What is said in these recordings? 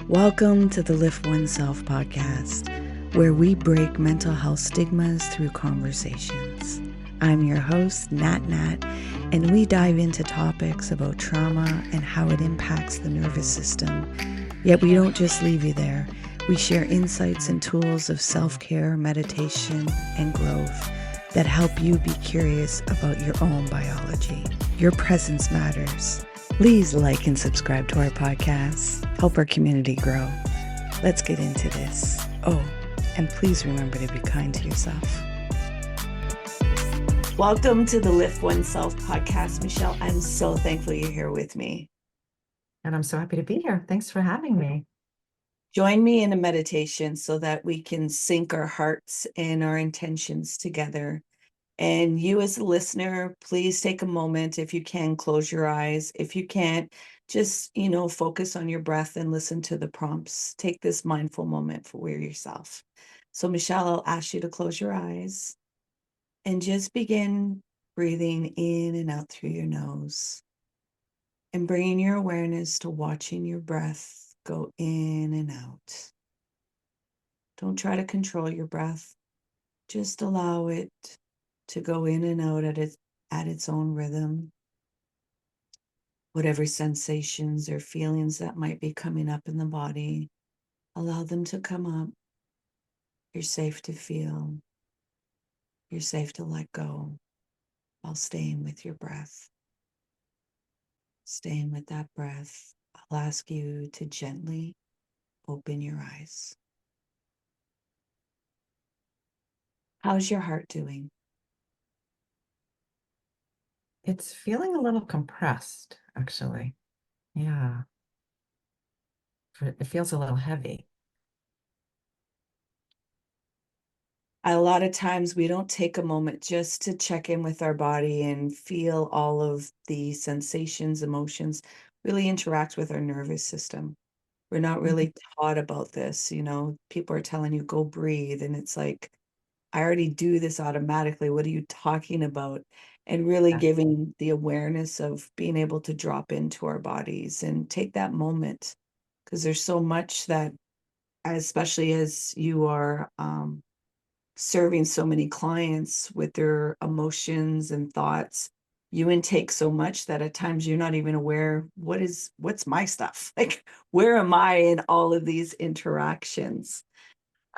Welcome to the LiftOneSelf podcast, where we break mental health stigmas through conversations. I'm your host, Nat Nat, and we dive into topics about trauma and how it impacts the nervous system. Yet we don't just leave you there. We share insights and tools of self-care, meditation, and growth that help you be curious about your own biology. Your presence matters. Please like and subscribe to our podcast. Help our community grow. Let's get into this. Oh, and please remember to be kind to yourself. Welcome to the LiftOneSelf podcast, Michelle. I'm so thankful you're here with me. And I'm so happy to be here. Thanks for having me. Join me in a meditation so that we can sync our hearts and our intentions together. And you as a listener, please take a moment. If you can, close your eyes. If you can't, just, focus on your breath and listen to the prompts. Take this mindful moment for yourself. So Michelle, I'll ask you to close your eyes and just begin breathing in and out through your nose and bringing your awareness to watching your breath go in and out. Don't try to control your breath. Just allow it to go in and out at its own rhythm. Whatever sensations or feelings that might be coming up in the body, allow them to come up. You're safe to feel. You're safe to let go while staying with your breath. Staying with that breath, I'll ask you to gently open your eyes. How's your heart doing? It's feeling a little compressed, actually. Yeah. It feels a little heavy. A lot of times we don't take a moment just to check in with our body and feel all of the sensations, emotions, really interact with our nervous system. We're not really taught about this. People are telling you, go breathe. And it's like, I already do this automatically. What are you talking about? And really Yeah. giving the awareness of being able to drop into our bodies and take that moment. Because there's so much that, especially as you are serving so many clients with their emotions and thoughts, you intake so much that at times you're not even aware what's my stuff. Like, where am I in all of these interactions?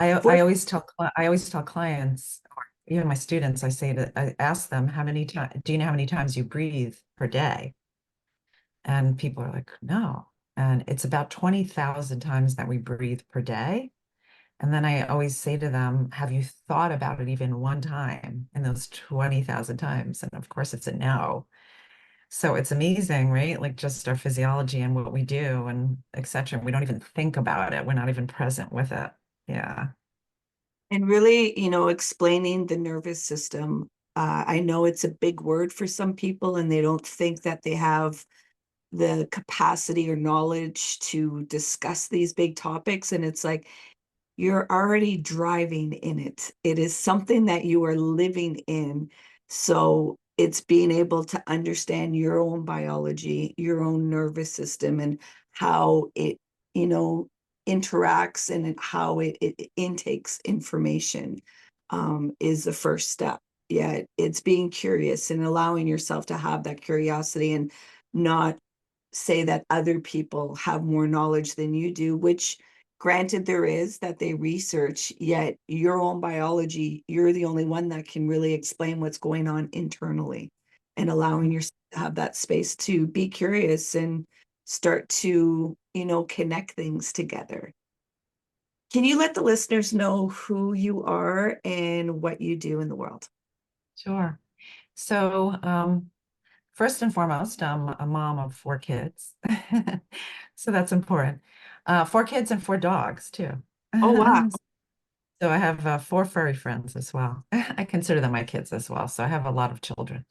I always tell clients, or even my students, I ask them do you know how many times you breathe per day? And people are like, no. And it's about 20,000 times that we breathe per day. And then I always say to them, have you thought about it even one time in those 20,000 times? And of course, it's a no. So it's amazing, right? Like just our physiology and what we do and etc. We don't even think about it. We're not even present with it. Yeah. And really, explaining the nervous system. I know it's a big word for some people, and they don't think that they have the capacity or knowledge to discuss these big topics. And it's like, you're already driving in it. It is something that you are living in. So it's being able to understand your own biology, your own nervous system, and how it, you know, interacts and how it intakes information is the first step. Yeah, it's being curious and allowing yourself to have that curiosity and not say that other people have more knowledge than you do, which granted there is that they research, yet your own biology, you're the only one that can really explain what's going on internally, and allowing yourself to have that space to be curious and start to, connect things together. Can you let the listeners know who you are and what you do in the world? Sure. So, first and foremost, I'm a mom of 4 kids. So that's important. 4 kids and 4 dogs too. Oh, wow. So I have 4 furry friends as well. I consider them my kids as well. So I have a lot of children.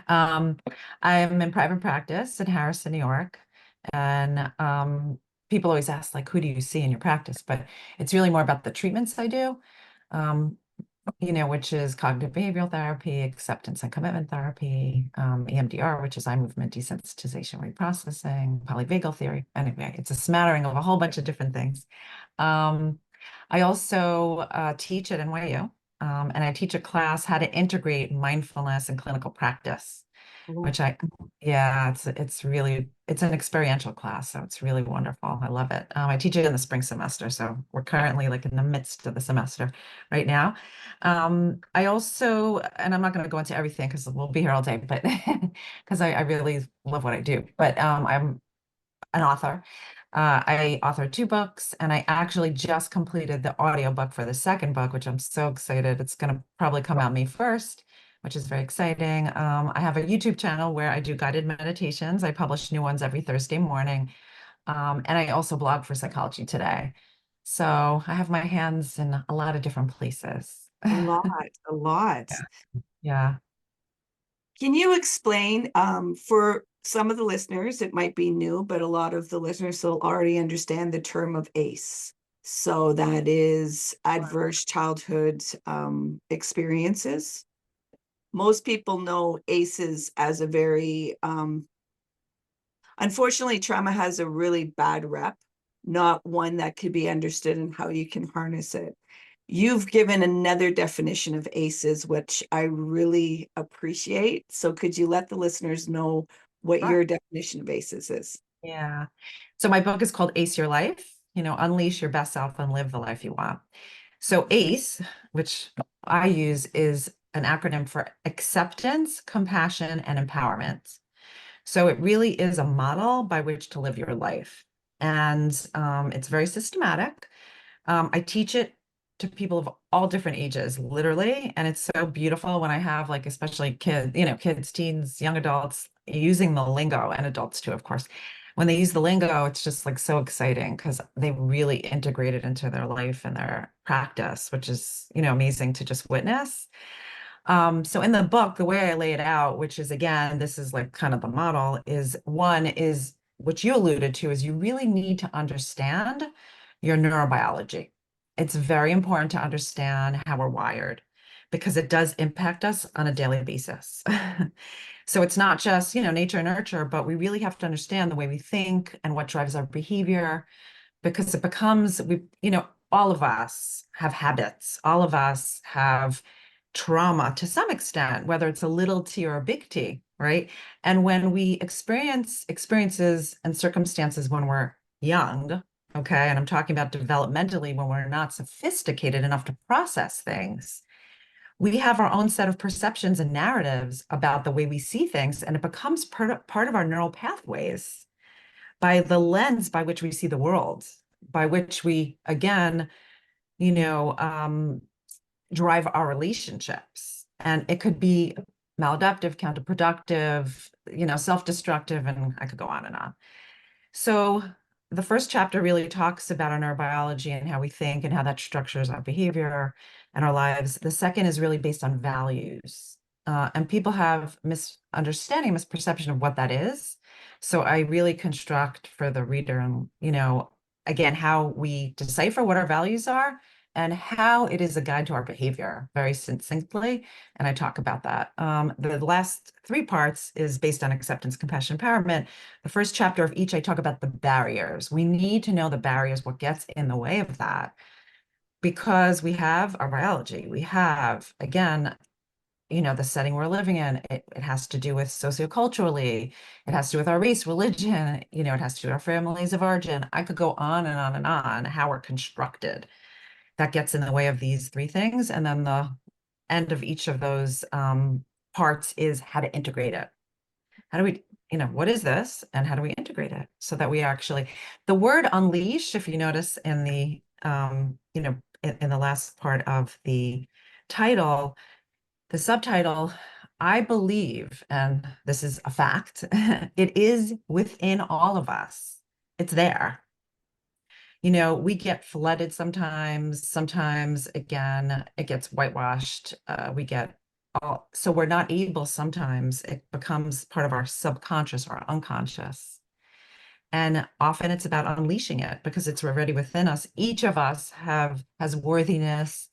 Um, I'm in private practice in Harrison, New York. And people always ask, like, who do you see in your practice? But it's really more about the treatments I do. Um, which is cognitive behavioral therapy, acceptance and commitment therapy, EMDR, which is eye movement desensitization reprocessing, polyvagal theory. Anyway, it's a smattering of a whole bunch of different things. Um, I also teach at NYU, and I teach a class how to integrate mindfulness and clinical practice, Oh, which yeah, it's an experiential class, so it's really wonderful. I love it. I teach it in the spring semester, so we're currently like in the midst of the semester right now. I also, and I'm not going to go into everything because we'll be here all day, but because I really love what I do. But I'm an author. I authored 2 books, and I actually just completed the audiobook for the second book, which I'm so excited. It's going to probably come out May 1st, which is very exciting. I have a YouTube channel where I do guided meditations. I publish new ones every Thursday morning. And I also blog for Psychology Today. So I have my hands in a lot of different places. a lot, a lot. Yeah. Yeah. Can you explain, for some of the listeners, it might be new, but a lot of the listeners will already understand the term of ACE. So that is adverse childhood experiences. Most people know ACEs as a very, unfortunately, trauma has a really bad rep, not one that could be understood and how you can harness it. You've given another definition of ACEs, which I really appreciate. So could you let the listeners know what Sure. your definition of ACEs is? Yeah. So my book is called Ace Your Life, unleash your best self and live the life you want. So ACE, which I use, is an acronym for acceptance, compassion, and empowerment. So it really is a model by which to live your life. And it's very systematic. I teach it to people of all different ages, literally. And it's so beautiful when I have like, especially kids, teens, young adults using the lingo, and adults too, of course. When they use the lingo, it's just like so exciting because they really integrate it into their life and their practice, which is, amazing to just witness. So in the book, the way I lay it out, which is again, this is like kind of the model, is one is what you alluded to, is you really need to understand your neurobiology. It's very important to understand how we're wired because it does impact us on a daily basis. So it's not just, nature and nurture, but we really have to understand the way we think and what drives our behavior because it becomes all of us have habits, all of us have trauma to some extent, whether it's a little t or a big T, right? And when we experience experiences and circumstances when we're young, okay, and I'm talking about developmentally when we're not sophisticated enough to process things, we have our own set of perceptions and narratives about the way we see things, and it becomes part of our neural pathways by the lens by which we see the world, by which we, again, you know, um, drive our relationships. And it could be maladaptive, counterproductive, self-destructive, and I could go on and on. So the first chapter really talks about our neurobiology and how we think and how that structures our behavior and our lives. The second is really based on values. And people have misunderstanding, misperception of what that is. So I really construct for the reader and, again, how we decipher what our values are and how it is a guide to our behavior very succinctly. And I talk about that. The last 3 parts is based on acceptance, compassion, empowerment. The first chapter of each, I talk about the barriers. We need to know the barriers, what gets in the way of that, because we have our biology. We have, again, the setting we're living in. It has to do with socioculturally. It has to do with our race, religion. It has to do with our families of origin. I could go on and on and on, how we're constructed. That gets in the way of these 3 things. And then the end of each of those parts is how to integrate it. How do we, what is this and how do we integrate it so that we actually, the word unleash, if you notice in the, in the last part of the title, the subtitle, I believe, and this is a fact, it is within all of us. It's there. We get flooded sometimes again, it gets whitewashed. We get so we're not able, sometimes it becomes part of our subconscious or unconscious. And often it's about unleashing it because it's already within us. Each of us has worthiness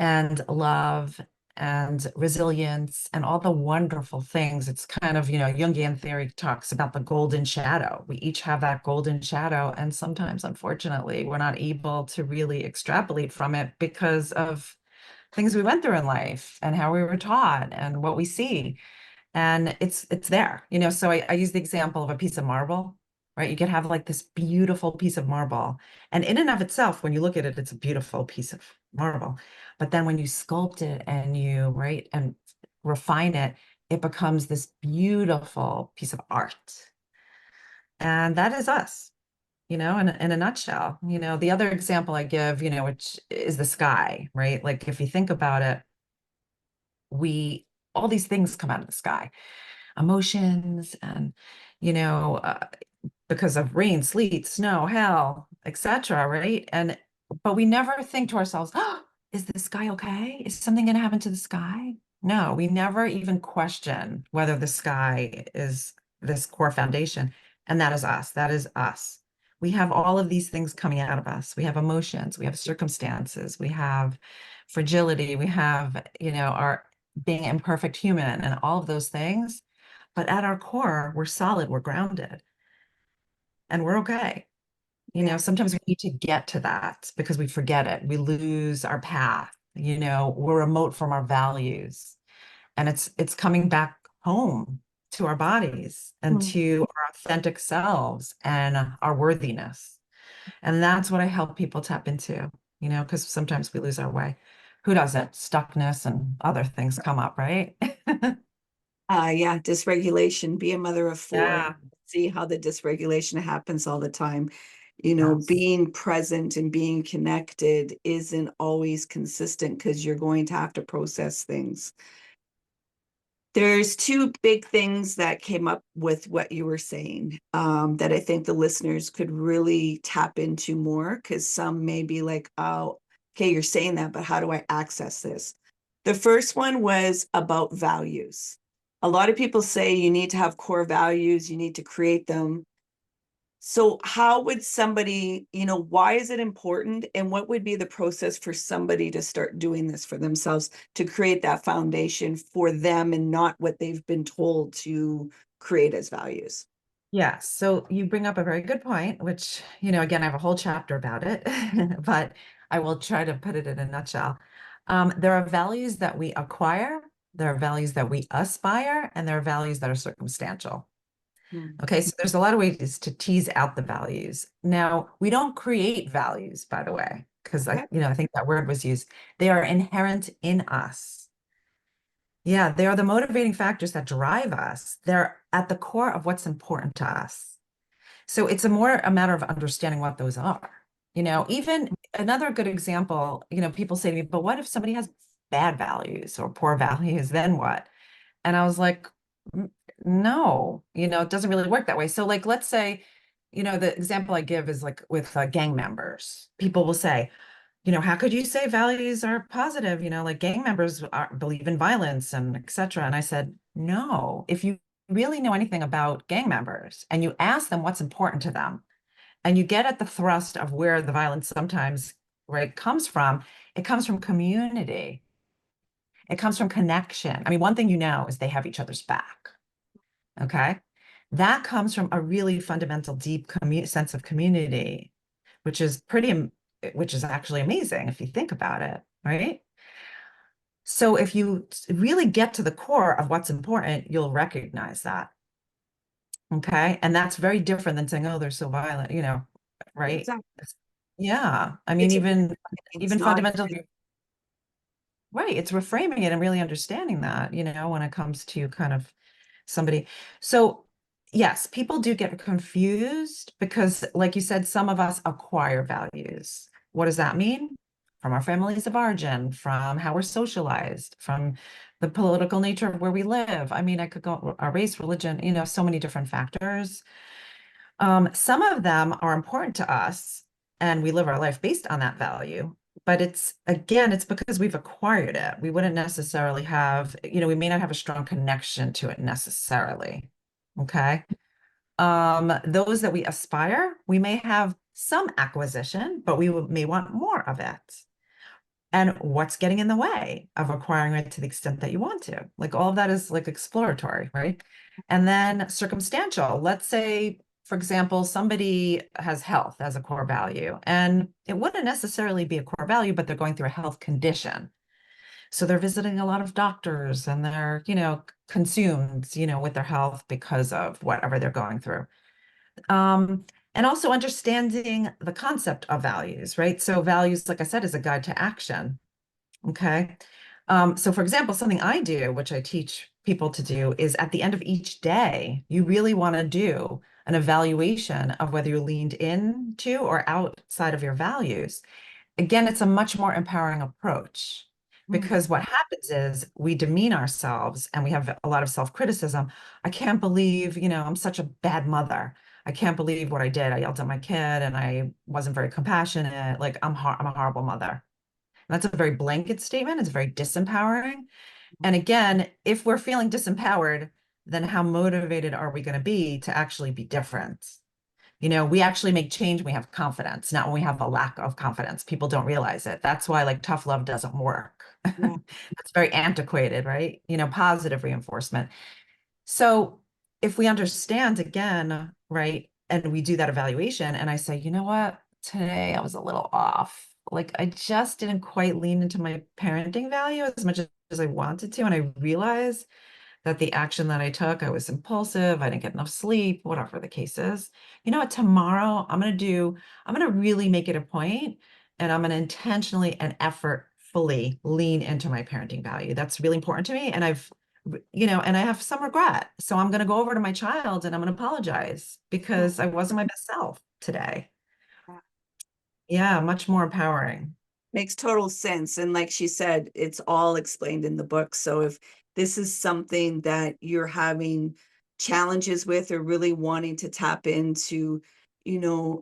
and love and resilience and all the wonderful things. It's kind of, Jungian theory talks about the golden shadow. We each have that golden shadow. And sometimes, unfortunately, we're not able to really extrapolate from it because of things we went through in life and how we were taught and what we see. And it's there, so I use the example of a piece of marble, right? You could have like this beautiful piece of marble, and in and of itself, when you look at it, it's a beautiful piece of marble. But then when you sculpt it and you, right, and refine it, it becomes this beautiful piece of art. And that is us, in a nutshell. The other example I give, which is the sky, right? Like if you think about it, we all these things come out of the sky, emotions and you know uh, because of rain, sleet, snow, hail, etc., right? And but we never think to ourselves, oh, is the sky okay? Is something going to happen to the sky? No, we never even question whether the sky is this core foundation. And that is us. That is us. We have all of these things coming out of us. We have emotions, we have circumstances, we have fragility, we have, our being imperfect human and all of those things. But at our core, we're solid, we're grounded, and we're okay. Yeah. Sometimes we need to get to that because we forget it. We lose our path. We're remote from our values. And it's coming back home to our bodies and Mm. to our authentic selves and our worthiness. And that's what I help people tap into, because sometimes we lose our way. Who doesn't? Stuckness and other things come up, right? Yeah, dysregulation, be a mother of four, Yeah. see how the dysregulation happens all the time. Yes. Being present and being connected isn't always consistent because you're going to have to process things. There's two big things that came up with what you were saying, that I think the listeners could really tap into more, because some may be like, oh, okay, you're saying that, but how do I access this? The first one was about values. A lot of people say you need to have core values, you need to create them. So how would somebody, why is it important? And what would be the process for somebody to start doing this for themselves to create that foundation for them and not what they've been told to create as values? Yeah, so you bring up a very good point, which, again, I have a whole chapter about it, but I will try to put it in a nutshell. There are values that we acquire, there are values that we aspire, and there are values that are circumstantial. Hmm. Okay, so there's a lot of ways to tease out the values. Now, we don't create values, by the way, because Okay. I think that word was used. They are inherent in us. Yeah, they are the motivating factors that drive us. They're at the core of what's important to us. So it's more a matter of understanding what those are. Even another good example, people say to me, but what if somebody has bad values or poor values, then what? And I was like, No, it doesn't really work that way. So like, let's say, the example I give is like with gang members. People will say, how could you say values are positive? Like gang members believe in violence and etc. And I said, no, if you really know anything about gang members and you ask them what's important to them and you get at the thrust of where the violence sometimes, right, comes from, it comes from community. It comes from connection. I mean, one thing is they have each other's back. Okay. That comes from a really fundamental, deep sense of community, which is which is actually amazing if you think about it, right? So if you really get to the core of what's important, you'll recognize that. Okay. And that's very different than saying, oh, they're so violent, right? Exactly. Yeah. I mean, It's even not. fundamental, right. It's reframing it and really understanding that, when it comes to kind of somebody. So, yes, people do get confused because, like you said, some of us acquire values. What does that mean? From our families of origin, from how we're socialized, from the political nature of where we live. I mean, I could go our race, religion, so many different factors. Some of them are important to us, and we live our life based on that value. But it's because we've acquired it. We wouldn't necessarily have, we may not have a strong connection to it necessarily. Okay. Those that we aspire, we may have some acquisition, but may want more of it. and what's getting in the way of acquiring it to the extent that you want to. Like all of that is like exploratory, right? And then circumstantial. Let's say, for example, somebody has health as a core value, and it wouldn't necessarily be a core value, but they're going through a health condition. So they're visiting a lot of doctors and they're, consumed, with their health because of whatever they're going through. Um, and also understanding the concept of values, right? So values, like I said, is a guide to action. Okay. So for example, something I do, which I teach people to do, is at the end of each day, you really want to do an evaluation of whether you leaned into or outside of your values. Again, it's a much more empowering approach Mm, because what happens is we demean ourselves and we have a lot of self-criticism. I can't believe, I'm such a bad mother. I can't believe what I did. I yelled at my kid and I wasn't very compassionate. Like I'm a horrible mother. That's a very blanket statement. It's very disempowering. And again, if we're feeling disempowered, then how motivated are we going to be to actually be different? We actually make change when we have confidence, not when we have a lack of confidence. People don't realize it. That's why like tough love doesn't work. yeah, That's very antiquated, right? Positive reinforcement. So if we understand again, right, and we do that evaluation, and I say, you know what, today I was a little off. Like I just didn't quite lean into my parenting value as much as I wanted to. And I realized that the action that I took, I was impulsive, I didn't get enough sleep, whatever the case is. You know what, tomorrow I'm going to really make it a point and I'm going to intentionally and effortfully lean into my parenting value. That's really important to me. And and I have some regret. So I'm going to go over to my child and I'm going to apologize yeah, because I wasn't my best self today. yeah. Yeah, much more empowering. Makes total sense. And like she said, it's all explained in the book. So if this is something that you're having challenges with or really wanting to tap into, you know,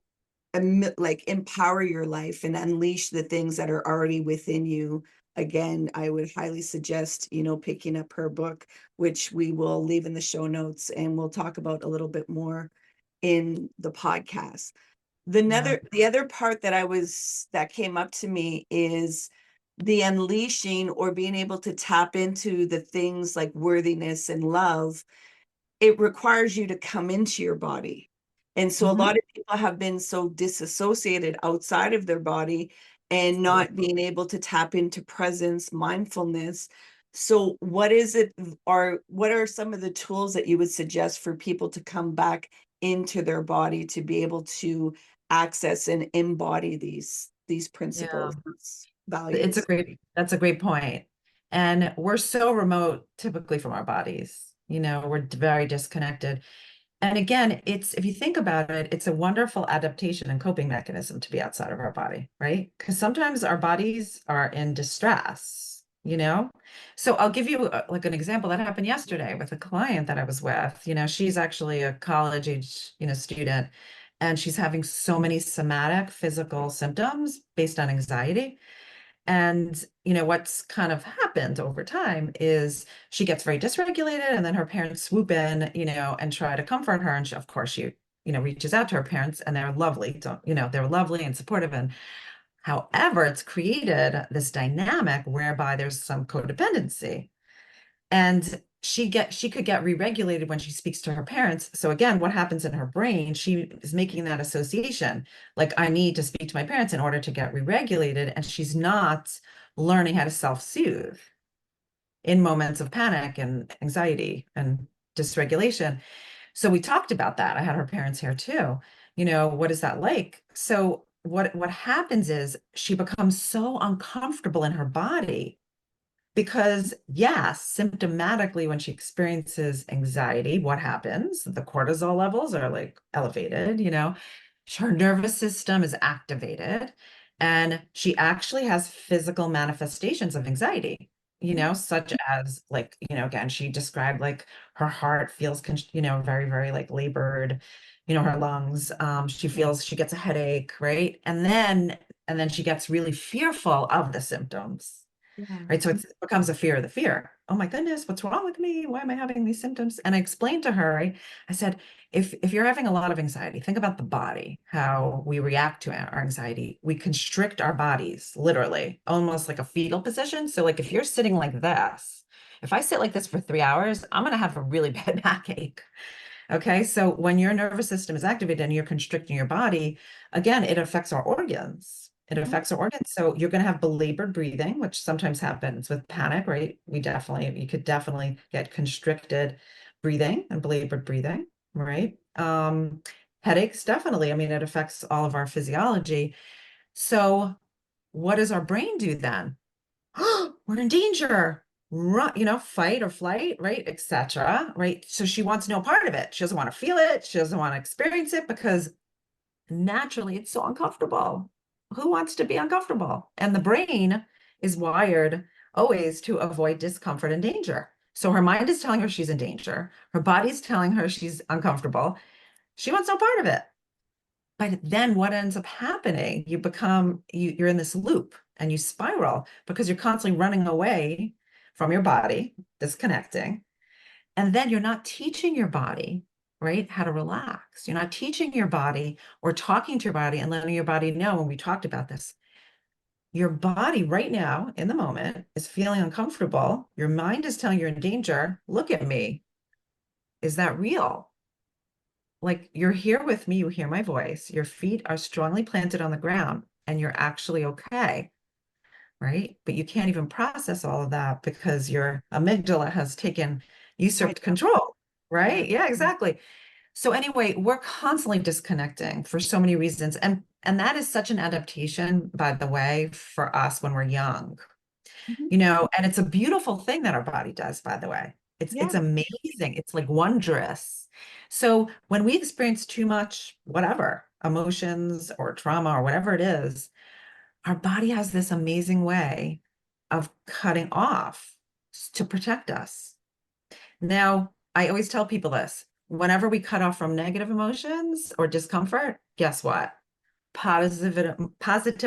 like empower your life and unleash the things that are already within you. Again, I would highly suggest, picking up her book, which we will leave in the show notes and we'll talk about a little bit more in the podcast. Yeah. The other part that came up to me is the unleashing or being able to tap into the things like worthiness and love. It requires you to come into your body. And so a Mhm. lot of people have been so disassociated outside of their body and not being able to tap into presence, mindfulness. So what are some of the tools that you would suggest for people to come back into their body to be able to access and embody these Yeah. principles, these It's a values? great, that's a great point. And we're so remote typically from our bodies. We're very disconnected. And again, if you think about it, it's a wonderful adaptation and coping mechanism to be outside of our body, right? Because sometimes our bodies are in distress. So I'll give you like an example that happened yesterday with a client that I was with. She's actually a college age, student, and she's having so many somatic physical symptoms based on anxiety. And, what's kind of happened over time is she gets very dysregulated and then her parents swoop in, and try to comfort her. And of course, she, reaches out to her parents and they're lovely. Don't, they're lovely and supportive. And however, it's created this dynamic whereby there's some codependency. And she could get re-regulated when she speaks to her parents. So again, what happens in her brain, she is making that association, like I need to speak to my parents in order to get re-regulated, and she's not learning how to self-soothe in moments of panic and anxiety and dysregulation. So we talked about that. I had her parents here too. What is that like? So what happens is she becomes so uncomfortable in her body because, yes, symptomatically, when she experiences anxiety, what happens? The cortisol levels are like elevated, her nervous system is activated, and she actually has physical manifestations of anxiety, such as like, again, she described like her heart feels, very, very like labored, her lungs. She feels she gets a headache, right? And then she gets really fearful of the symptoms, Yeah. right? So it becomes a fear of the fear. oh my goodness, what's wrong with me? Why am I having these symptoms? And I explained to her, I said, if you're having a lot of anxiety, think about the body, how we react to our anxiety. We constrict our bodies, literally, almost like a fetal position. So like if you're sitting like this, if I sit like this for 3 hours, I'm going to have a really bad backache. Okay. So when your nervous system is activated and you're constricting your body, again, it affects our organs. It Mhm. affects our organs. So you're going to have belabored breathing, which sometimes happens with panic, right? You could definitely get constricted breathing and belabored breathing, right? Headaches, definitely. I mean, it affects all of our physiology. So what does our brain do then? We're in danger. Run, fight or flight, right? Etc. Right. So she wants no part of it. She doesn't want to feel it. She doesn't want to experience it because naturally it's so uncomfortable. Who wants to be uncomfortable? And the brain is wired always to avoid discomfort and danger. So her mind is telling her she's in danger. Her body's telling her she's uncomfortable. She wants no part of it. But then what ends up happening, you're in this loop and you spiral because you're constantly running away from your body, disconnecting. And then you're not teaching your body, right, how to relax. You're not teaching your body or talking to your body and letting your body know when we talked about this. Your body right now in the moment is feeling uncomfortable. Your mind is telling you're in danger. Look at me. Is that real? Like you're here with me, you hear my voice, your feet are strongly planted on the ground, and you're actually okay, right? But you can't even process all of that because your amygdala has taken I usurped know. control, Yeah. right? Yeah, exactly. So anyway, we're constantly disconnecting for so many reasons. And that is such an adaptation, by the way, for us when we're young. Mhm. And it's a beautiful thing that our body does, by the way. It's Yeah. amazing. It's like wondrous. So when we experience too much, whatever, emotions or trauma or whatever it is, our body has this amazing way of cutting off to protect us. Now, I always tell people this, whenever we cut off from negative emotions or discomfort, guess what? Positive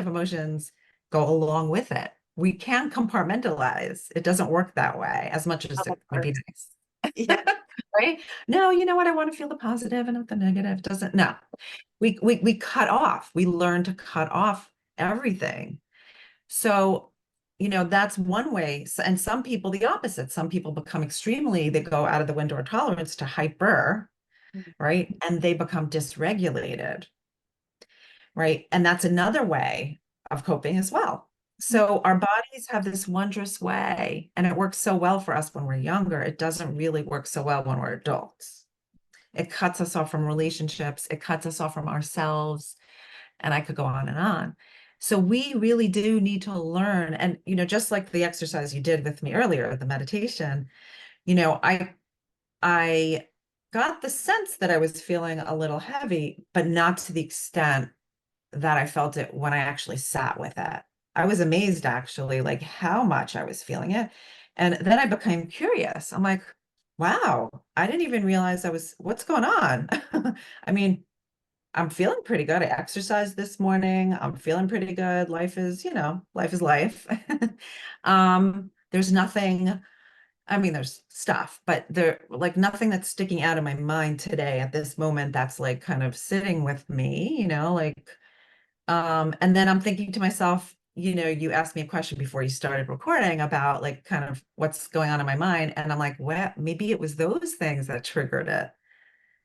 emotions go along with it. We can compartmentalize. It doesn't work that way as much as Of it would be course. nice. Yeah. Right? No, you know what? I want to feel the positive and not the negative. Doesn't, no. We cut off. We learn to cut off everything. So, that's one way. And some people, the opposite. Some people become they go out of the window of tolerance to hyper, right? And they become dysregulated, right? And that's another way of coping as well. So our bodies have this wondrous way, and it works so well for us when we're younger. It doesn't really work so well when we're adults. It cuts us off from relationships, it cuts us off from ourselves, and I could go on and on. So we really do need to learn. And, just like the exercise you did with me earlier, the meditation, you know, I I got the sense that I was feeling a little heavy, but not to the extent that I felt it when I actually sat with it. I was amazed actually, like how much I was feeling it. And then I became curious. I'm like, wow, I didn't even realize what's going on? I mean, I'm feeling pretty good. I exercised this morning. I'm feeling pretty good. Life is life. There's nothing, I mean, there's stuff, but there like nothing that's sticking out of my mind today at this moment that's like kind of sitting with me, and then I'm thinking to myself, you asked me a question before you started recording about like kind of what's going on in my mind. And I'm like, well, maybe it was those things that triggered it.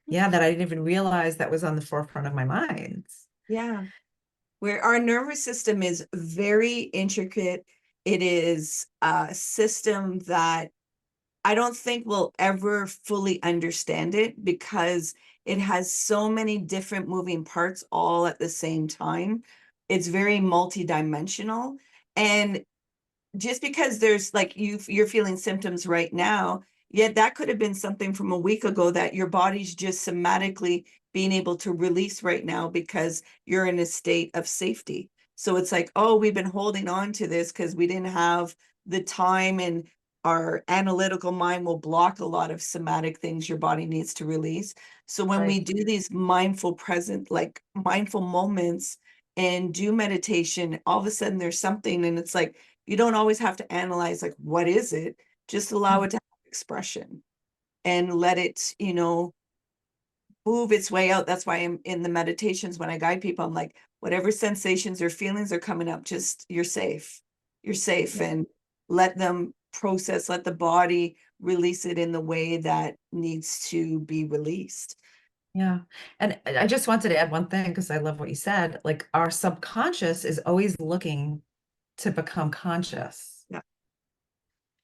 Yeah, that I didn't even realize that was on the forefront of my mind. Yeah. Where our nervous system is very intricate. It is a system that I don't think we'll ever fully understand it because it has so many different moving parts all at the same time. It's very multidimensional. And just because there's like you're feeling symptoms right now, yet that could have been something from a week ago that your body's just somatically being able to release right now because you're in a state of safety. So it's like, oh, we've been holding on to this because we didn't have the time, and our analytical mind will block a lot of somatic things your body needs to release. So when we Right. do these mindful present, like mindful moments and do meditation, all of a sudden there's something, and it's like you don't always have to analyze like what is it. just allow it to have expression and let it, move its way out. That's why I'm in the meditations when I guide people, I'm like, whatever sensations or feelings are coming up, just you're safe. You're safe, Yeah. and let them process, let the body release it in the way that needs to be released. Yeah. And I just wanted to add one thing because I love what you said. Like our subconscious is always looking to become conscious, Yeah.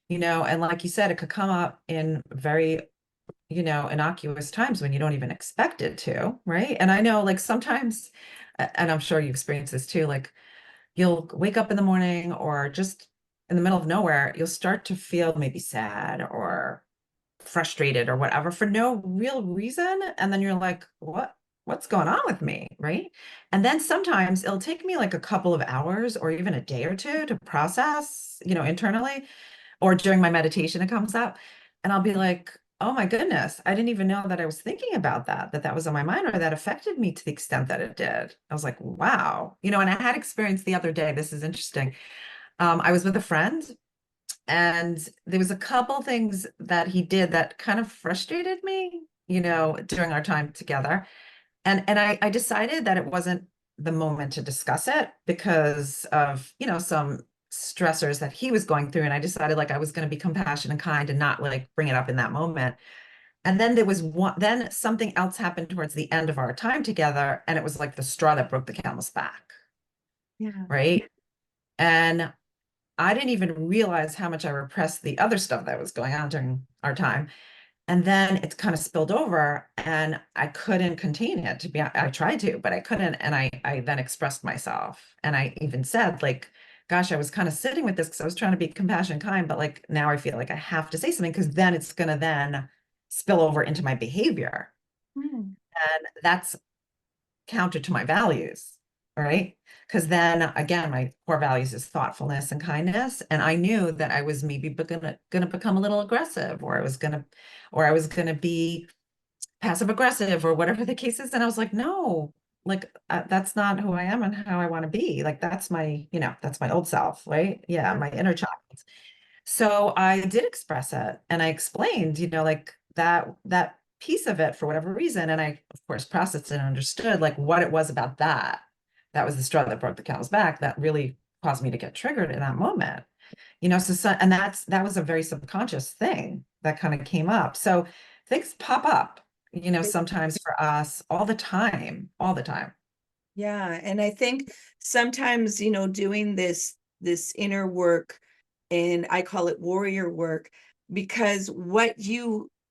and like you said, it could come up in very, innocuous times when you don't even expect it to, right? And I know like sometimes, and I'm sure you experience this too, like you'll wake up in the morning or just in the middle of nowhere, you'll start to feel maybe sad or frustrated or whatever for no real reason. And then you're like, what's going on with me? Right. And then sometimes it'll take me like a couple of hours or even a day or two to process, internally, or during my meditation, it comes up. And I'll be like, oh my goodness, I didn't even know that I was thinking about that was on my mind or that affected me to the extent that it did. I was like, wow. And I had experience the other day. This is interesting. I was with a friend and there was a couple things that he did that kind of frustrated me, during our time together. And I decided that it wasn't the moment to discuss it because of, some stressors that he was going through. And I decided like I was going to be compassionate and kind and not like bring it up in that moment. And then then something else happened towards the end of our time together. And it was like the straw that broke the camel's back. Yeah. Right. And I didn't even realize how much I repressed the other stuff that was going on during our time. And then it's kind of spilled over and I couldn't contain it I tried to, but I couldn't. And I then expressed myself. And I even said like, gosh, I was kind of sitting with this because I was trying to be compassionate and kind, but like now I feel like I have to say something because then it's going to then spill over into my behavior. Mm. And that's counter to my values, right? Because then again, my core values is thoughtfulness and kindness. And I knew that I was maybe gonna become a little aggressive, or I was gonna be passive aggressive, or whatever the case is. And I was like, no, like that's not who I am and how I want to be. Like that's my old self, right? Yeah, Yeah. my inner child. So I did express it and I explained, like that piece of it for whatever reason. And I, of course, processed and understood like what it was about that. That was the straw that broke the camel's back that really caused me to get triggered in that moment. And that was a very subconscious thing that kind of came up. So things pop up, sometimes for us all the time. Yeah, and I think sometimes, doing this inner work, and I call it warrior work, because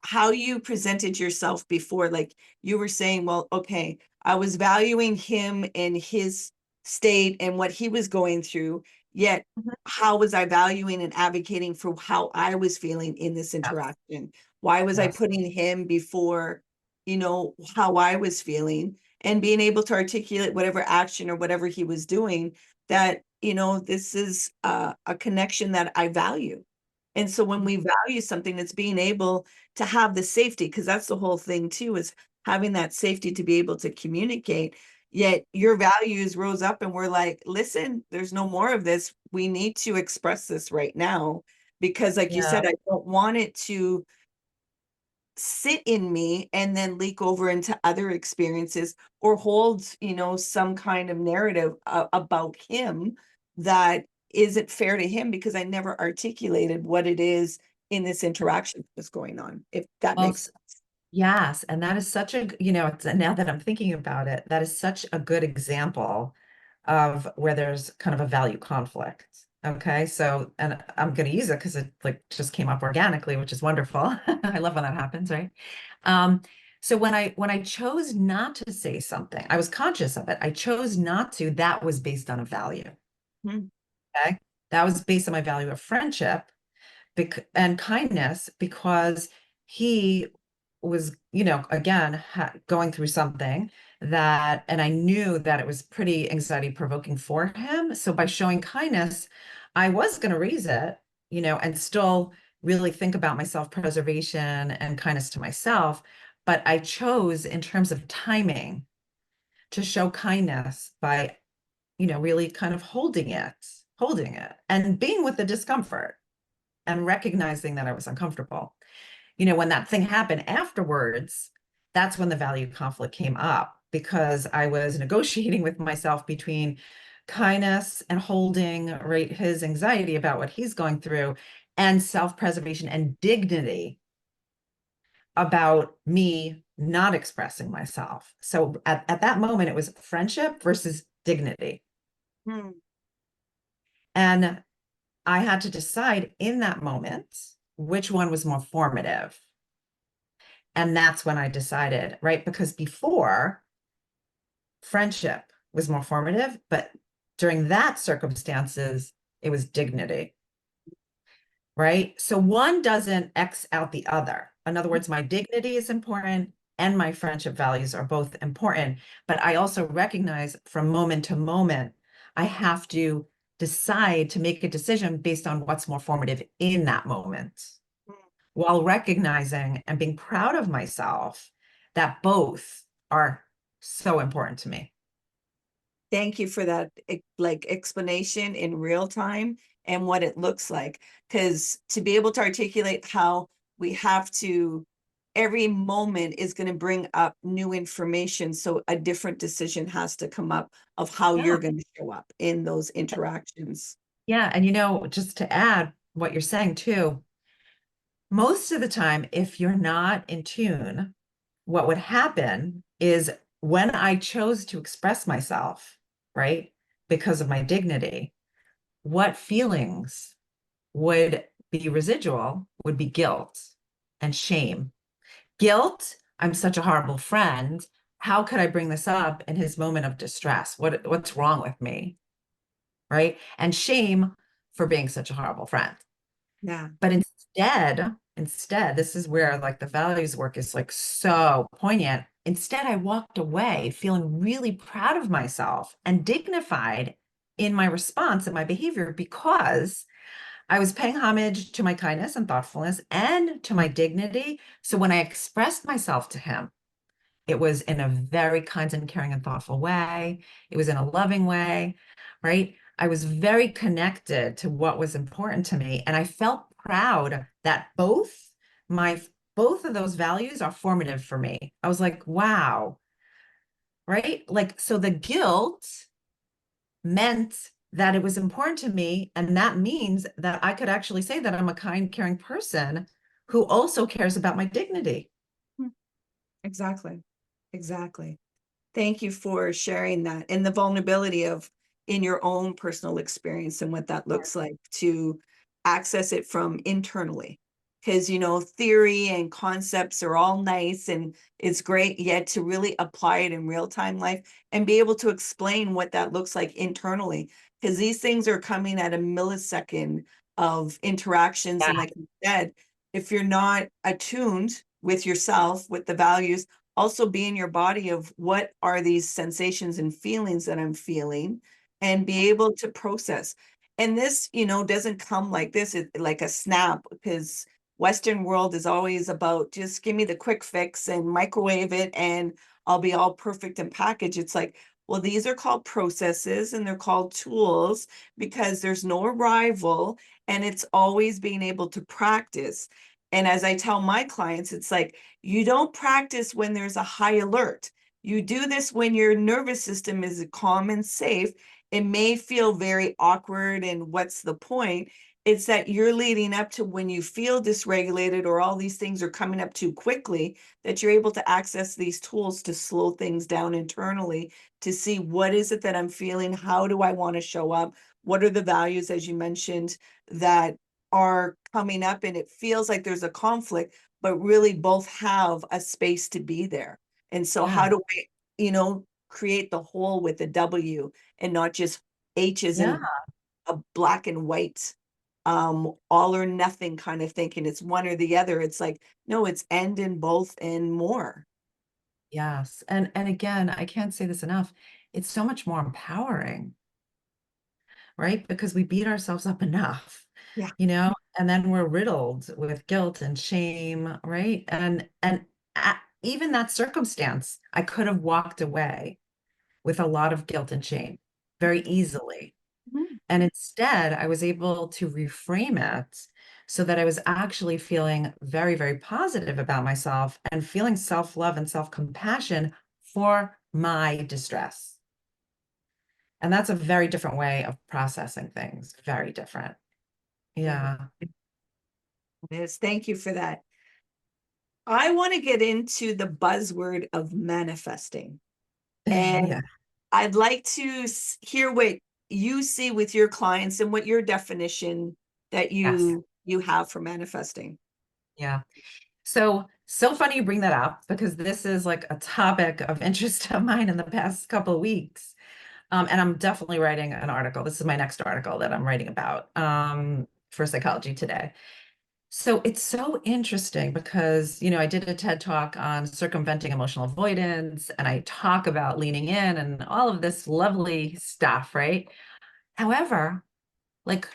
how you presented yourself before, like you were saying, well, okay, I was valuing him and his state and what he was going through, yet Mhm. how was I valuing and advocating for how I was feeling in this Yes. interaction? Why was I Yes. putting him before, how I was feeling? And being able to articulate whatever action or whatever he was doing, that this is a connection that I value. And so when we value something, it's being able to have the safety, because that's the whole thing too, is having that safety to be able to communicate. Yet your values rose up and we're like, listen, there's no more of this, we need to express this right now, because like you Yeah. said, I don't want it to sit in me and then leak over into other experiences, or hold, some kind of narrative about him that isn't fair to him, because I never articulated what it is in this interaction that's going on, if that Well, makes sense. yes, and that is such now that I'm thinking about it, that is such a good example of where there's kind of a value conflict. Okay, so, and I'm going to use it because it like just came up organically, which is wonderful. I love when that happens, right? Um, so when I chose not to say something, I was conscious of it. I chose not to. That was based on a value. Mhm. Okay, that was based on my value of friendship and kindness because he was, again, going through something and I knew that it was pretty anxiety provoking for him. So by showing kindness, I was going to raise it, and still really think about my self-preservation and kindness to myself. But I chose in terms of timing to show kindness by, really kind of holding it and being with the discomfort. and recognizing that I was uncomfortable. You know, when that thing happened afterwards, that's when the value conflict came up because I was negotiating with myself between kindness and holding, right, his anxiety about what he's going through and self-preservation and dignity about me not expressing myself. So at that moment, it was friendship versus dignity. Hmm. And I had to decide in that moment which one was more formative. And that's when I decided, right? Because before, friendship was more formative, but during that circumstances, it was dignity, right? So one doesn't X out the other. In other words, my dignity is important and my friendship values are both important. But I also recognize from moment to moment, I have to decide to make a decision based on what's more formative in that moment, while recognizing and being proud of myself that both are so important to me. Thank you for that like explanation in real time and what it looks like. Because to be able to articulate how we have to, every moment is going to bring up new information. So a different decision has to come up of how Yeah. you're going to show up in those interactions. Yeah. And you know, just to add what you're saying too, most of the time, if you're not in tune, what would happen is when I chose to express myself, right, because of my dignity, what feelings would be residual would be guilt and shame. Guilt, I'm such a horrible friend. How could I bring this up in his moment of distress? What's wrong with me? Right? And shame for being such a horrible friend. Yeah. But instead, this is where like the values work is like so poignant. Instead, I walked away feeling really proud of myself and dignified in my response and my behavior because I was paying homage to my kindness and thoughtfulness and to my dignity. So when I expressed myself to him, it was in a very kind and caring and thoughtful way. It was in a loving way, right? I was very connected to what was important to me. And I felt proud that my both of those values are formative for me. I was like, wow, right? Like, so the guilt meant that it was important to me. And that means that I could actually say that I'm a kind, caring person who also cares about my dignity. Hmm. Exactly. Exactly. Thank you for sharing that and the vulnerability of in your own personal experience and what that looks like to access it from internally. Because, theory and concepts are all nice and it's great, yet to really apply it in real time life and be able to explain what that looks like internally. Because these things are coming at a millisecond of interactions. Yeah, And like you said, if you're not attuned with yourself, with the values, also be in your body of what are these sensations and feelings that I'm feeling and be able to process. And this, doesn't come like this, like a snap, because Western world is always about just give me the quick fix and microwave it and I'll be all perfect and packaged. It's like, well, these are called processes and they're called tools because there's no arrival and it's always being able to practice. And as I tell my clients, it's like, you don't practice when there's a high alert. You do this when your nervous system is calm and safe. It may feel very awkward, and what's the point? It's that you're leading up to when you feel dysregulated or all these things are coming up too quickly, that you're able to access these tools to slow things down internally to see what is it that I'm feeling? How do I want to show up? What are the values, as you mentioned, that are coming up? And it feels like there's a conflict, but really both have a space to be there. And so yeah, how do I, create the whole with a W and not just H's yeah, and a black and white, all or nothing kind of thinking. It's one or the other. It's like, no, it's and in both and more. yes. And again, I can't say this enough. It's so much more empowering, right? Because we beat ourselves up enough, Yeah. and then we're riddled with guilt and shame, right? And even that circumstance, I could have walked away with a lot of guilt and shame very easily. Mhm. And instead, I was able to reframe it so that I was actually feeling very, very positive about myself and feeling self-love and self-compassion for my distress. And that's a very different way of processing things, very different. Yeah, Yeah. it is. Thank you for that. I want to get into the buzzword of manifesting. And Yeah. I'd like to hear what you see with your clients and what your definition that Yes. you have for manifesting. Yeah. So funny you bring that up because this is like a topic of interest of mine in the past couple of weeks. And I'm definitely writing an article. This is my next article that I'm writing about for Psychology Today. So it's so interesting because, I did a TED talk on circumventing emotional avoidance, and I talk about leaning in and all of this lovely stuff, right? However, like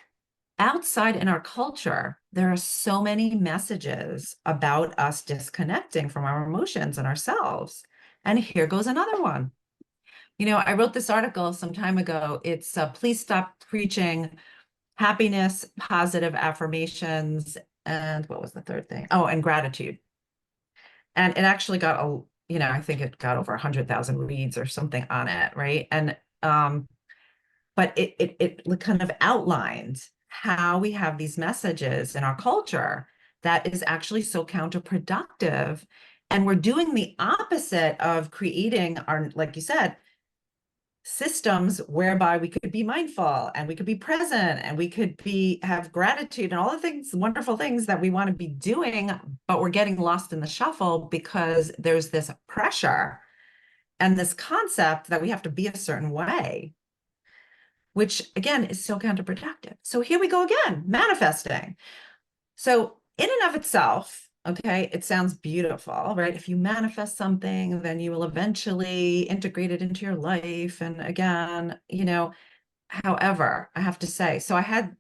outside in our culture, there are so many messages about us disconnecting from our emotions and ourselves. And here goes another one. I wrote this article some time ago. It's Please Stop Preaching Happiness, Positive Affirmations, and what was the third thing? Oh, and Gratitude. And it actually got I think it got over 100,000 reads or something on it, right? And but it kind of outlines how we have these messages in our culture that is actually so counterproductive. And we're doing the opposite of creating our, like you said, systems whereby we could be mindful and we could be present and we could have gratitude and all the things, wonderful things that we want to be doing, but we're getting lost in the shuffle because there's this pressure and this concept that we have to be a certain way, which again is so counterproductive. So here we go again, manifesting. So in and of itself, okay, it sounds beautiful, right? If you manifest something, then you will eventually integrate it into your life. And again, however, I have to say, so I had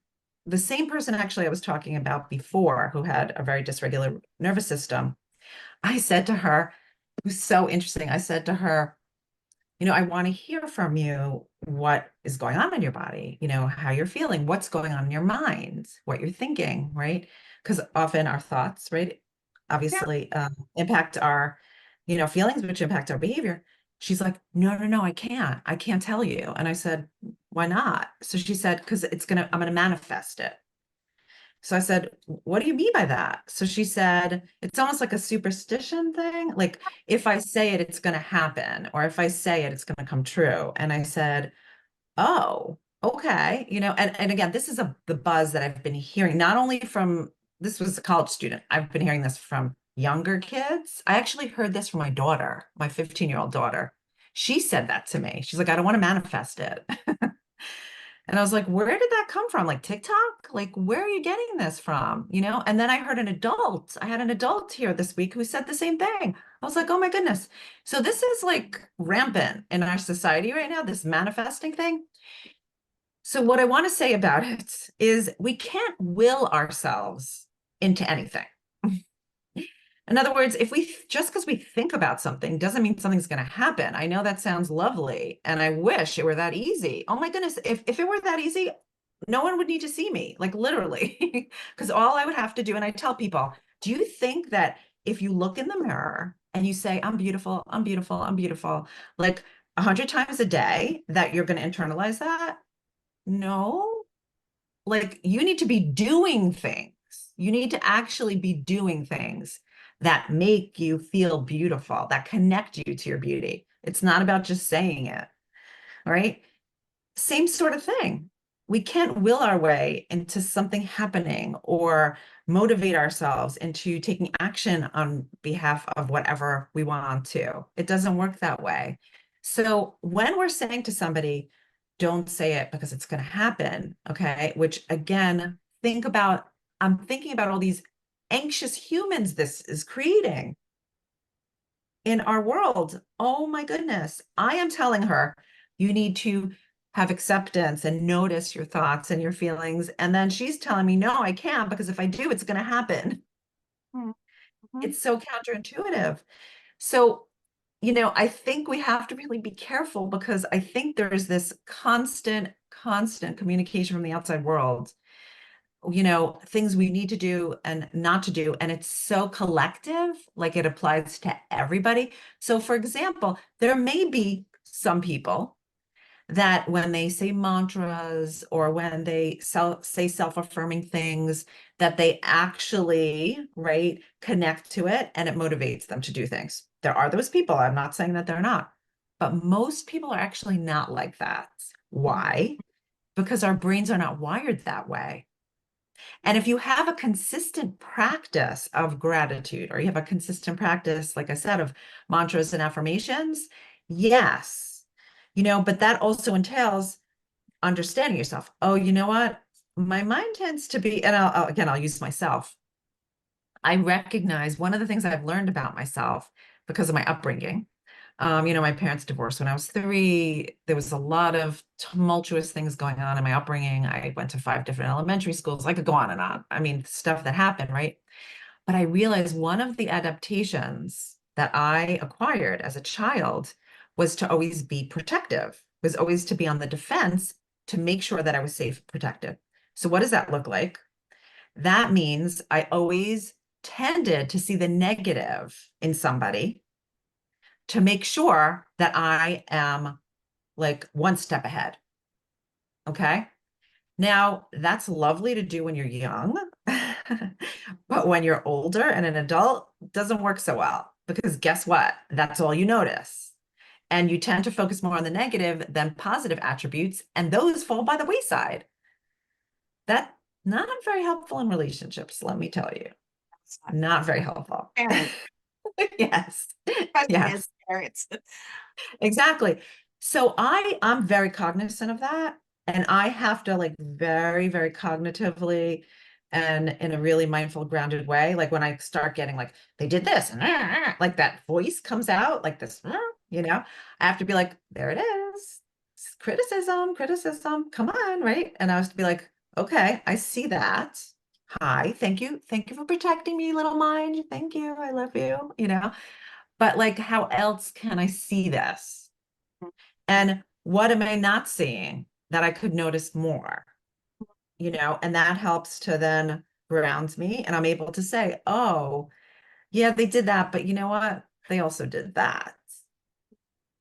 the same person actually I was talking about before who had a very dysregulated nervous system. I said to her, it was so interesting. I said to her, I want to hear from you what is going on in your body, how you're feeling, what's going on in your mind, what you're thinking, right? Because often our thoughts, right, Yeah. obviously impact our, feelings, which impact our behavior. She's like, no, no, no, I can't tell you. And I said, why not? So she said, because I'm gonna manifest it. So I said, what do you mean by that? So she said, it's almost like a superstition thing. Like if I say it, it's going to happen. Or if I say it, it's going to come true. And I said, oh, okay. And again, this is the buzz that I've been hearing, not only from, this was a college student. I've been hearing this from younger kids. I actually heard this from my daughter, my 15-year-old daughter. She said that to me. She's like, I don't want to manifest it. And I was like, where did that come from? Like TikTok? Like, where are you getting this from? And then I heard I had an adult here this week who said the same thing. I was like, oh my goodness. So this is like rampant in our society right now, this manifesting thing. So what I want to say about it is we can't will ourselves into anything. In other words, if we just because we think about something doesn't mean something's going to happen. I know that sounds lovely, and I wish it were that easy. Oh my goodness, if it were that easy, no one would need to see me, like literally, because all I would have to do, and I tell people, do you think that if you look in the mirror and you say, I'm beautiful, I'm beautiful, I'm beautiful, like 100 times a day, that you're going to internalize that? No, like you need to be doing things. You need to actually be doing things that make you feel beautiful, that connect you to your beauty. It's not about just saying it, right? Same sort of thing. We can't will our way into something happening or motivate ourselves into taking action on behalf of whatever we want to. It doesn't work that way. So when we're saying to somebody, don't say it because it's going to happen, okay, which again, I'm thinking about all these anxious humans this is creating in our world. Oh my goodness. I am telling her, you need to have acceptance and notice your thoughts and your feelings. And then she's telling me, no, I can't because if I do, it's going to happen. Mhm. It's so counterintuitive. So, I think we have to really be careful because I think there's this constant communication from the outside world things we need to do and not to do. And it's so collective, like it applies to everybody. So for example, there may be some people that when they say mantras or when they say self-affirming things, that they actually, right, connect to it and it motivates them to do things. There are those people. I'm not saying that they're not, but most people are actually not like that. Why? Because our brains are not wired that way. And if you have a consistent practice of gratitude, or you have a consistent practice, like I said, of mantras and affirmations, yes, but that also entails understanding yourself. Oh, you know what? My mind tends to be, and I'll use myself. I recognize one of the things I've learned about myself because of my upbringing. My parents divorced when I was 3. There was a lot of tumultuous things going on in my upbringing. I went to 5 different elementary schools. I could go on and on. I mean, stuff that happened, right? But I realized one of the adaptations that I acquired as a child was to always be protective, was always to be on the defense to make sure that I was safe, protected. So what does that look like? That means I always tended to see the negative in somebody to make sure that I am like one step ahead. Okay. Now, that's lovely to do when you're young, but when you're older and an adult, it doesn't work so well because guess what? That's all you notice. And you tend to focus more on the negative than positive attributes, and those fall by the wayside. That's not very helpful in relationships, let me tell you. It's not Not very helpful. parent, Yes. especially as Yes. parents. Exactly. So I'm very cognizant of that. And I have to like very, very cognitively and in a really mindful, grounded way. Like when I start getting like, they did this and like that voice comes out like this, I have to be like, there it is. Criticism, criticism, come on, right? And I have to be like, okay, I see that. Hi, thank you. Thank you for protecting me, little mind. Thank you. I love you. But like, how else can I see this? And what am I not seeing that I could notice more? And that helps to then ground me. And I'm able to say, oh, yeah, they did that. But you know what? They also did that.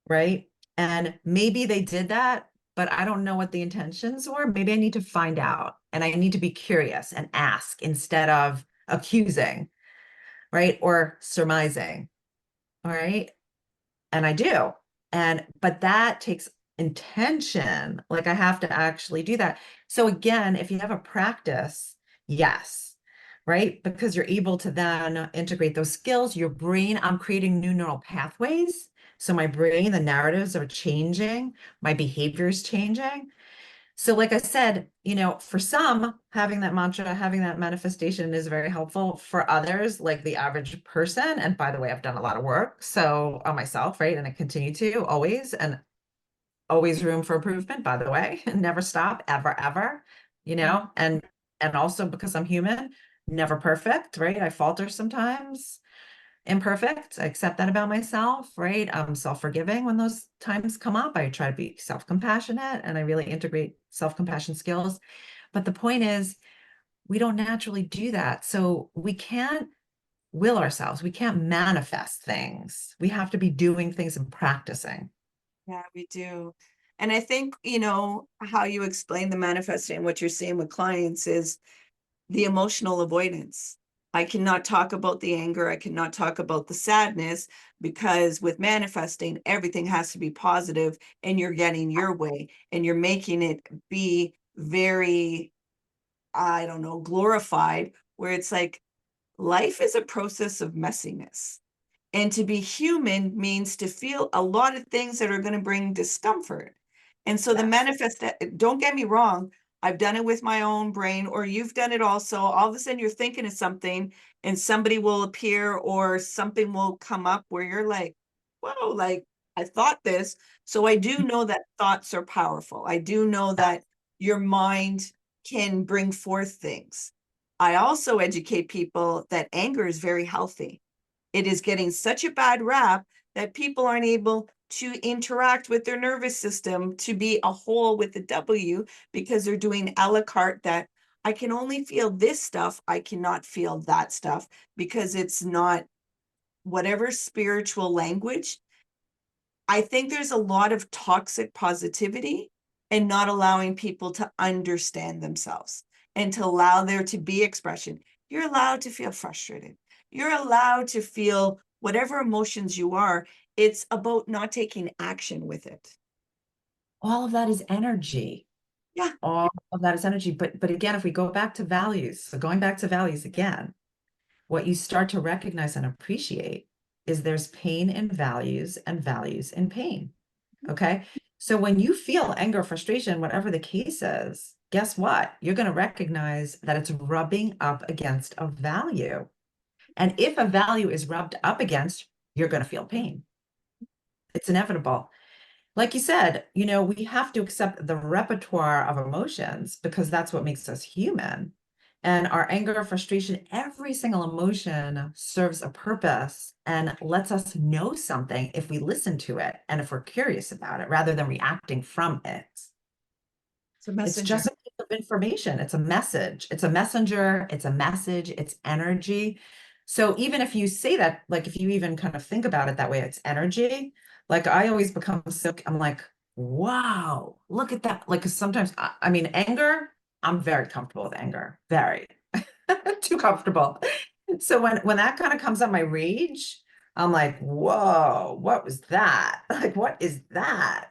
Right. And maybe they did that, but I don't know what the intentions were. Maybe I need to find out and I need to be curious and ask instead of accusing, right? Or surmising. All right. And I do. But that takes intention. Like I have to actually do that. So again, if you have a practice, yes, right? Because you're able to then integrate those skills, your brain, I'm creating new neural pathways. So my brain, the narratives are changing, my behavior is changing. So, like I said, for some, having that mantra, having that manifestation is very helpful. For others, like the average person, and by the way, I've done a lot of work so on myself, right? And I continue to always, and always room for improvement, by the way, and never stop, ever, ever, and also because I'm human, never perfect, right? I falter sometimes, imperfect. I accept that about myself, right? I'm self-forgiving when those times come up. I try to be self-compassionate and I really integrate self-compassion skills. But the point is, we don't naturally do that. So we can't will ourselves. We can't manifest things. We have to be doing things and practicing. Yeah, we do. And I think, how you explain the manifesting, what you're seeing with clients is the emotional avoidance. I cannot talk about the anger. I cannot talk about the sadness because with manifesting, everything has to be positive and you're getting your way and you're making it be very, I don't know, glorified, where it's like life is a process of messiness. And to be human means to feel a lot of things that are going to bring discomfort. And so the Yes. manifest, don't get me wrong, I've done it with my own brain, or you've done it also. All of a sudden you're thinking of something and somebody will appear or something will come up where you're like, whoa, like I thought this. So I do know that thoughts are powerful. I do know that your mind can bring forth things. I also educate people that anger is very healthy. It is getting such a bad rap that people aren't able to interact with their nervous system to be a whole with the W because they're doing a la carte that I can only feel this stuff. I cannot feel that stuff because it's not whatever spiritual language. I think there's a lot of toxic positivity and not allowing people to understand themselves and to allow there to be expression. You're allowed to feel frustrated. You're allowed to feel whatever emotions you are. It's about not taking action with it. All of that is energy. Yeah. All of that is energy. But again, if we go back to values, so going back to values again, what you start to recognize and appreciate is there's pain in values and values in pain. Okay. So when you feel anger, frustration, whatever the case is, guess what? You're going to recognize that it's rubbing up against a value. And if a value is rubbed up against, you're going to feel pain. It's inevitable. Like you said, we have to accept the repertoire of emotions because that's what makes us human. And our anger, frustration, every single emotion serves a purpose and lets us know something if we listen to it and if we're curious about it rather than reacting from it. It's a It's messenger. just a piece of information. It's a message. It's a messenger. It's a message. It's energy. So even if you say that, like if you even kind of think about it that way, it's energy. Like I always become so, I'm like, wow, look at that. Like 'cause sometimes, I mean, anger, I'm very comfortable with anger. Very too comfortable. So when that kind of comes on my rage, I'm like, whoa, what was that? Like, what is that?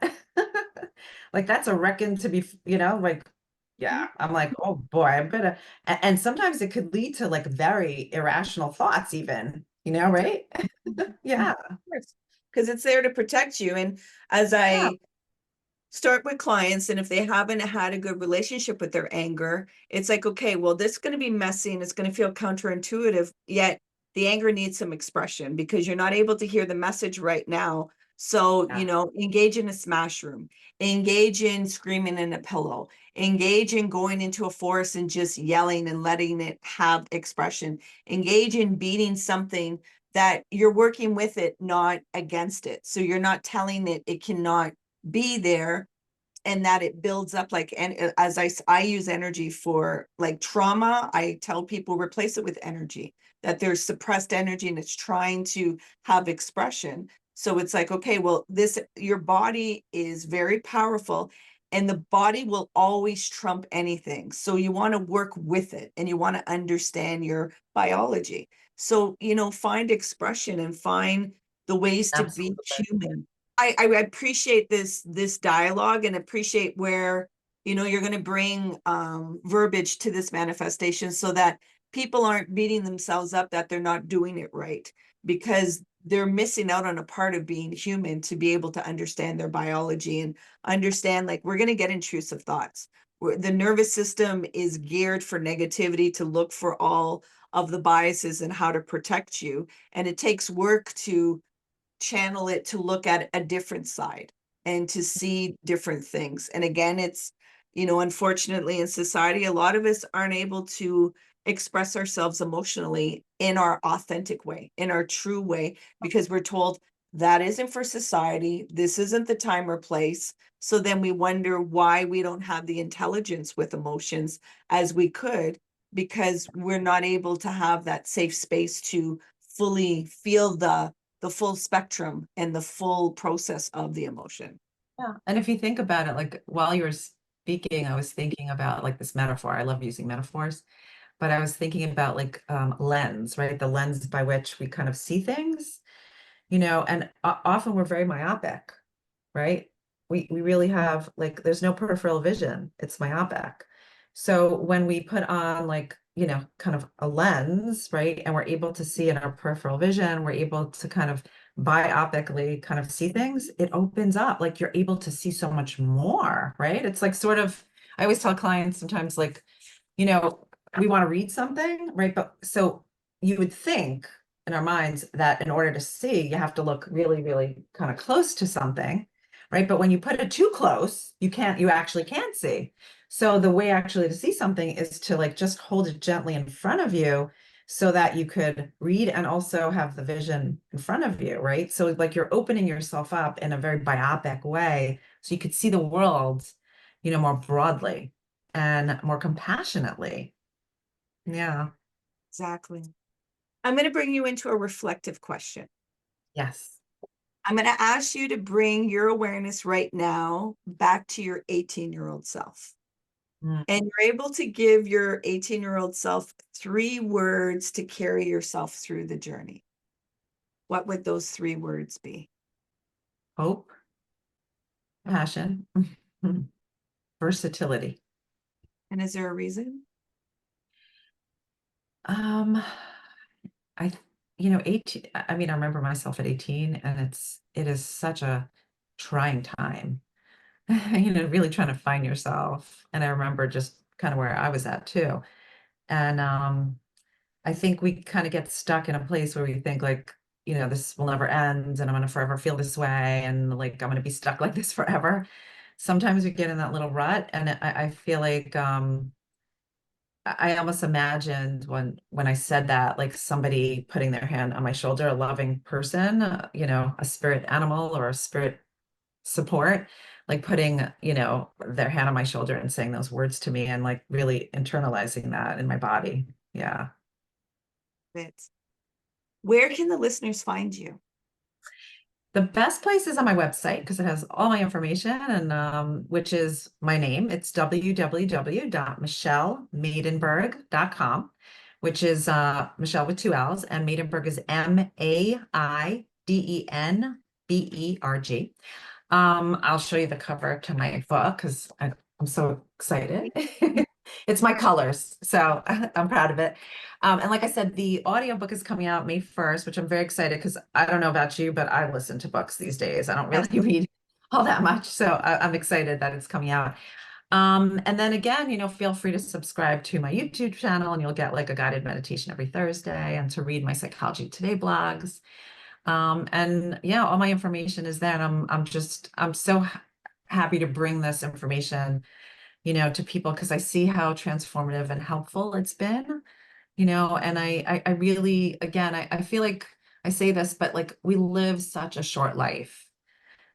Like that's a reckon to be, like, yeah, I'm like, oh boy, I'm gonna, and sometimes it could lead to like very irrational thoughts, even, right? Yeah, Because it's there to protect you. And as yeah, I start with clients, and if they haven't had a good relationship with their anger, it's like, okay, well, this is going to be messy and it's going to feel counterintuitive, yet the anger needs some expression because you're not able to hear the message right now. So, yeah, engage in a smash room, engage in screaming in a pillow, engage in going into a forest and just yelling and letting it have expression, engage in beating something that you're working with it, not against it. So you're not telling it it cannot be there, and that it builds up. Like, and as I use energy for like trauma, I tell people replace it with energy, that there's suppressed energy and it's trying to have expression. So it's like, okay, well, your body is very powerful and the body will always trump anything. So you want to work with it and you want to understand your biology. So, find expression and find the ways to be absolutely. human. I appreciate this dialogue and appreciate where you're going to bring verbiage to this manifestation so that people aren't beating themselves up that they're not doing it right, because they're missing out on a part of being human to be able to understand their biology and understand, like, we're going to get intrusive thoughts. The nervous system is geared for negativity, to look for all of the biases and how to protect you, and it takes work to channel it to look at a different side and to see different things. And again, it's, unfortunately in society, a lot of us aren't able to express ourselves emotionally in our authentic way, in our true way, because we're told that isn't for society. This isn't the time or place. So then we wonder why we don't have the intelligence with emotions as we could, because we're not able to have that safe space to fully feel the full spectrum and the full process of the emotion. Yeah. And if you think about it, like while you were speaking, I was thinking about like this metaphor. I love using metaphors, but I was thinking about like lens, right? The lens by which we kind of see things, and often we're very myopic, right? We really have like there's no peripheral vision. It's myopic. So when we put on like, kind of a lens, right? And we're able to see in our peripheral vision, we're able to kind of biopically kind of see things, it opens up. Like you're able to see so much more, right? It's like sort of, I always tell clients sometimes like, you know, we want to read something, right? But so you would think in our minds that in order to see, you have to look really, really kind of close to something, right? But when you put it too close, you actually can't see. So the way actually to see something is to like just hold it gently in front of you so that you could read and also have the vision in front of you, right? So like you're opening yourself up in a very biopic way so you could see the world, more broadly. and more compassionately. Yeah. Exactly. I'm going to bring you into a reflective question. Yes. I'm going to ask you to bring your awareness right now back to your 18-year-old self. Mm. And you're able to give your 18-year-old self 3 words to carry yourself through the journey. What would those 3 words be? Hope, passion, versatility. And is there a reason? Um, I, 18, I mean, I remember myself at 18 and it is such a trying time, really trying to find yourself. And I remember just kind of where I was at too. And I think we kind of get stuck in a place where we think like, this will never end and I'm going to forever feel this way. And like, I'm going to be stuck like this forever. Sometimes we get in that little rut. And I feel like, I almost imagined when I said that, like somebody putting their hand on my shoulder, a loving person, a spirit animal or a spirit support, like putting, their hand on my shoulder and saying those words to me and like really internalizing that in my body. Yeah. Bits. Where can the listeners find you? The best place is on my website because it has all my information and which is my name. It's www.michellemaidenberg.com, which is Michelle with 2 L's, and Maidenberg is Maidenberg. I'll show you the cover to my book because I'm so excited. It's my colors, so I'm proud of it. And like I said, the audiobook is coming out May 1st, which I'm very excited because I don't know about you, but I listen to books these days. I don't Yes. really read all that much. So I'm excited that it's coming out. And then again, feel free to subscribe to my YouTube channel and you'll get like a guided meditation every Thursday and to read my Psychology Today blogs. And yeah, all my information is there. And I'm so happy to bring this information, to people because I see how transformative and helpful it's been, and I really, again, I feel like I say this, but like we live such a short life,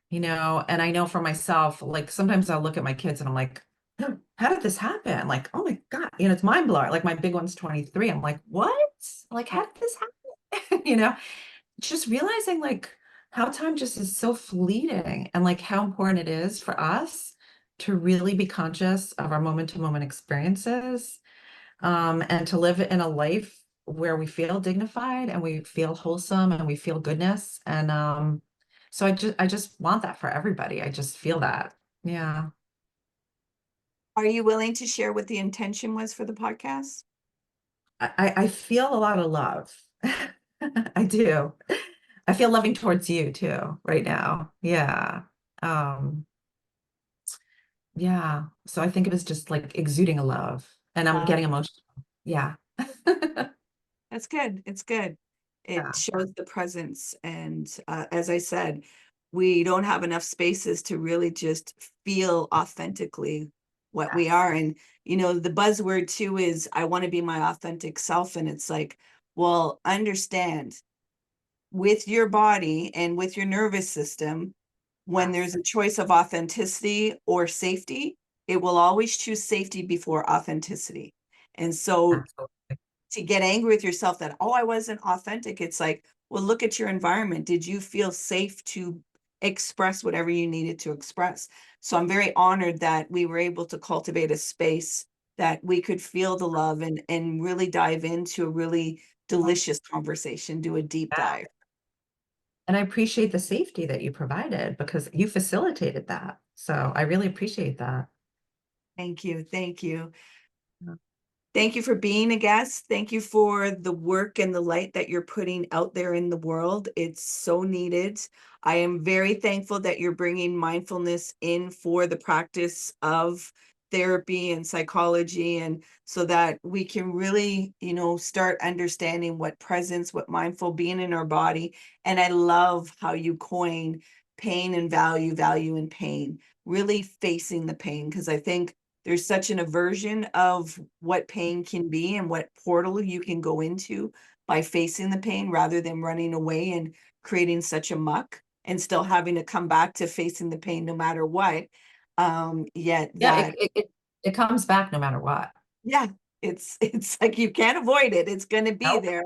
and I know for myself, like sometimes I'll look at my kids and I'm like, how did this happen? Like, oh my God, it's mind blowing. Like my big one's 23. I'm like, what? Like, how did this happen? Just realizing like how time just is so fleeting and like how important it is for us to really be conscious of our moment to moment experiences, and to live in a life where we feel dignified and we feel wholesome and we feel goodness. And so I just want that for everybody. I just feel that. Yeah. Are you willing to share what the intention was for the podcast? I feel a lot of love. I do. I feel loving towards you too right now. Yeah. Um, yeah. So I think it was just like exuding a love and I'm Love. getting emotional. Yeah. That's good. It's good. It Yeah. shows the presence. And as I said, we don't have enough spaces to really just feel authentically what we Yes. are. And, the buzzword too is I want to be my authentic self. And it's like, well, understand with your body and with your nervous system, when Yes. there's a choice of authenticity or safety, it will always choose safety before authenticity. And so Absolutely. to get angry with yourself that, oh, I wasn't authentic, it's like, well, look at your environment. Did you feel safe to express whatever you needed to express? So I'm very honored that we were able to cultivate a space that we could feel the love and really dive into a really delicious conversation, do a deep Yeah. dive. And I appreciate the safety that you provided because you facilitated that. So I really appreciate that. Thank you. Thank you. Yeah. Thank you for being a guest. Thank you for the work and the light that you're putting out there in the world. It's so needed. I am very thankful that you're bringing mindfulness in for the practice of therapy and psychology, and so that we can really, start understanding what presence, what mindful being in our body. And I love how you coin pain and value, value and pain, really facing the pain, because I think there's such an aversion of what pain can be and what portal you can go into by facing the pain rather than running away and creating such a muck and still having to come back to facing the pain no matter what. Yet Yeah, that, It comes back no matter what. Yeah, it's like you can't avoid it. It's going to be Nope. there.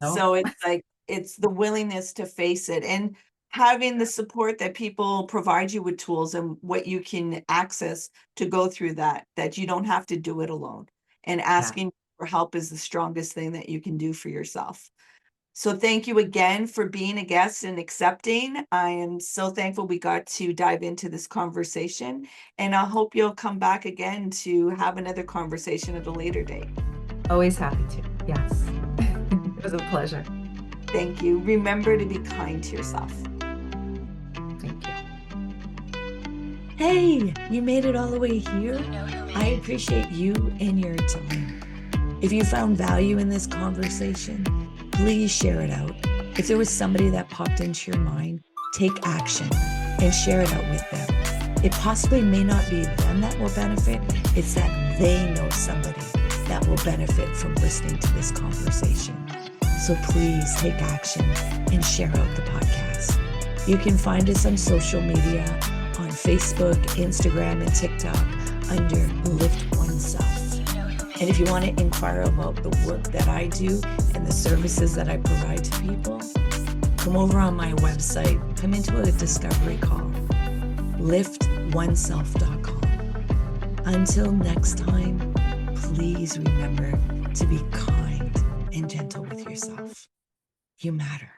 Nope. So it's like it's the willingness to face it and having the support that people provide you with tools and what you can access to go through that you don't have to do it alone. And Yeah. asking for help is the strongest thing that you can do for yourself. So thank you again for being a guest and accepting. I am so thankful we got to dive into this conversation, and I hope you'll come back again to have another conversation at a later date. Always happy to. Yes. It was a pleasure. Thank you. Remember to be kind to yourself. Thank you. Hey, you made it all the way here. I appreciate you and your time. If you found value in this conversation, please share it out. If there was somebody that popped into your mind, take action and share it out with them. It possibly may not be them that will benefit, it's that they know somebody that will benefit from listening to this conversation. So please take action and share out the podcast. You can find us on social media on Facebook, Instagram, and TikTok under LiftOneSelf. And if you want to inquire about the work that I do and the services that I provide to people, come over on my website, come into a discovery call, LiftOneSelf.com. Until next time, please remember to be kind and gentle with yourself. You matter.